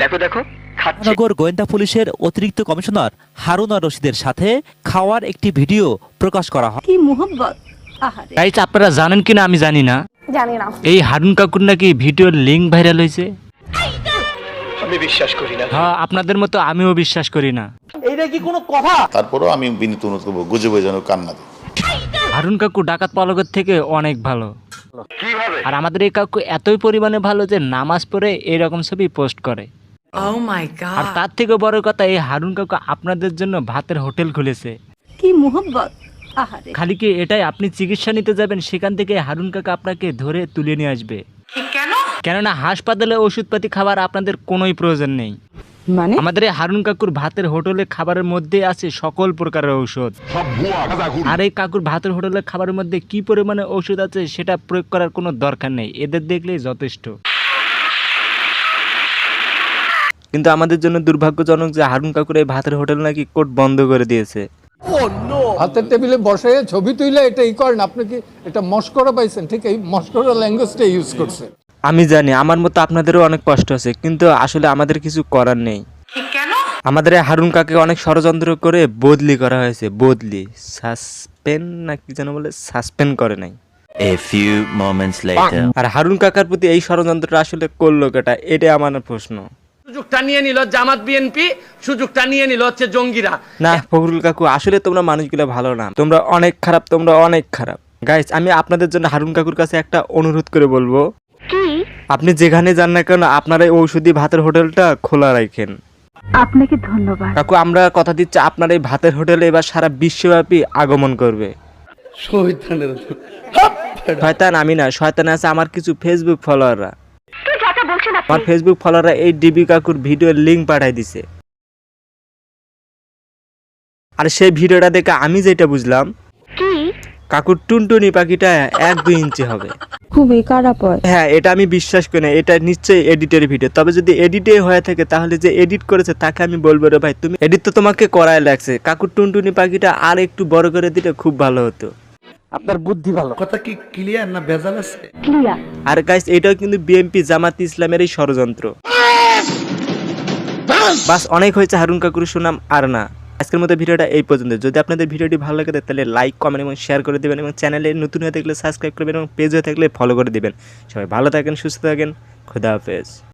দেখো দেখো খাচ্ছে। নগর গোয়েন্দা পুলিশের অতিরিক্ত কমিশনার হারুনা রশিদের সাথে খাওয়ার একটি ভিডিও প্রকাশ করা হয়। কি মোহব্বত। আহারে গাইস আপনারা জানেন কিনা আমি জানি না, জানি না। এই হারুন কাকুর নাকি ভিডিওর লিঙ্ক ভাইরাল হয়েছে। আমি বিশ্বাস করি না। হ্যাঁ, আপনাদের মতো আমিও বিশ্বাস করি না। তারপরেও আমি বিনীত অনুরোধ করবো গুজবে যেন কান্না দেয়। হারুন কাকু ডাকাত পলকের থেকে অনেক ভালো। কিভাবে? আর আমাদের এই কাকু এতই পরিমাণে ভালো যে নামাজ পড়ে এরকম ছবি পোস্ট করে। Oh my R god. তার থেকে বড় কথা, এই হারুন কাকু আপনাদের জন্য ভাতের হোটেল খুলেছে। কি মোহব্বত। আহারে খালি কি এটাই, আপনি চিকিৎসা নিতে যাবেন সেখান থেকে হারুন কাকা আপনাকে ধরে তুলে নিয়ে আসবে। কেন? কেননা হাসপাতালে ওষুধপাতি খাবার আপনাদের কোনোই প্রয়োজন নেই। মানে আমাদের এই হারুন কাকুর ভাতের হোটেলে খাবারের মধ্যে আছে সকল প্রকারের ঔষধ। আর এই কাকুর ভাতের হোটেলের খাবারের মধ্যে কি পরিমাণে ঔষধ আছে সেটা প্রয়োগ করার কোনো দরকার নেই, এদের দেখলেই যথেষ্ট। কিন্তু আমাদের জন্য দুর্ভাগ্যজনক যে হারুন কাকুর এই ভাতের হোটেল নাকি কোর্ট বন্ধ করে দিয়েছে। হাতের টেবিলে বসে ছবি তুইলে এটা করেন, আপনি কি এটা মস্করা পাইছেন? ঠিক এই মস্করা ল্যাঙ্গুয়েজটা ইউজ করছে। আমি জানি আমার মতো আপনাদেরও অনেক কষ্ট আছে, কিন্তু আসলে আমাদের কিছু করার নেই। কেন? আমাদের এই হারুন কাকে অনেক ষড়যন্ত্র করে বদলি করা হয়েছে, বদলি সাসপেন্ড না কি যেন বলে, সাসপেন্ড করে নাই। A few moments later. আর হারুন কাকার প্রতি এই ষড়যন্ত্রটা আসলে করলো কেটা, এটাই আমার প্রশ্ন। সুযোগটা নিয়ে নিল জামাত বিএনপি, সুযোগটা নিয়ে নিল হচ্ছে জঙ্গিরা। না ফখরুল কাকু, আসলে তোমরা মানুষগুলো ভালো না, তোমরা অনেক খারাপ, তোমরা অনেক খারাপ। গাইস, আমি আপনাদের জন্য হারুন কাকুর কাছে একটা অনুরোধ করে বলবো, আপনি যেখানে যান না কেন আপনার এই ঔষধি ভাতের হোটেলটা খোলা রাখেন। আপনাকে ধন্যবাদ। কাকু, আমরা কথা দিচ্ছি আপনার এই ভাতের হোটেলে এবার সারা বিশ্বব্যাপী আগমন করবে। শয়তান আমি না, শয়তান আছে আমার কিছু ফেসবুক ফলোয়াররা। আমার ফেসবুক ফলোয়াররা এই ডিবি কাকুর ভিডিওর লিঙ্ক পাঠাই দিছে। আর সেই ভিডিওটা দেখে আমি যেটা বুঝলাম, কাকুর টুনটুনি পাখিটা 1-2 ইঞ্চি হবে। খুবই খারাপ হয়। হ্যাঁ, এটা আমি বিশ্বাস করি না, এটা নিশ্চয়ই এডিটের ভিডিও। তবে যদি এডিটে হয়ে থাকে তাহলে যে এডিট করেছে তাকে আমি বলবো, রে ভাই তুমি এডিট তো তোমাকে করাই লাগছে, কাকুর টুনটুনি পাখিটা আর একটু বড় করে দিলে খুব ভালো হতো। আপনার বুদ্ধি ভালো। কথা কি ক্লিয়ার না ভেজাল আছে? ক্লিয়ার। আর গাইস, এটাও কিন্তু বিএনপি জামাত ইসলামেরই ষড়যন্ত্র। বাস, অনেক হয়েছে হারুন কাকুর সুনাম আর না। আজকের মতো ভিডিওটা এই পর্যন্ত। যদি আপনাদের ভিডিওটি ভালো লাগে তাহলে লাইক, কমেন্ট এবং শেয়ার করে দিবেন, এবং চ্যানেলে নতুন হয়ে থাকলে সাবস্ক্রাইব করবেন, এবং পেজ হয়ে থাকলে ফলো করে দিবেন। সবাই ভালো থাকেন, সুস্থ থাকেন, খোদা হাফেজ।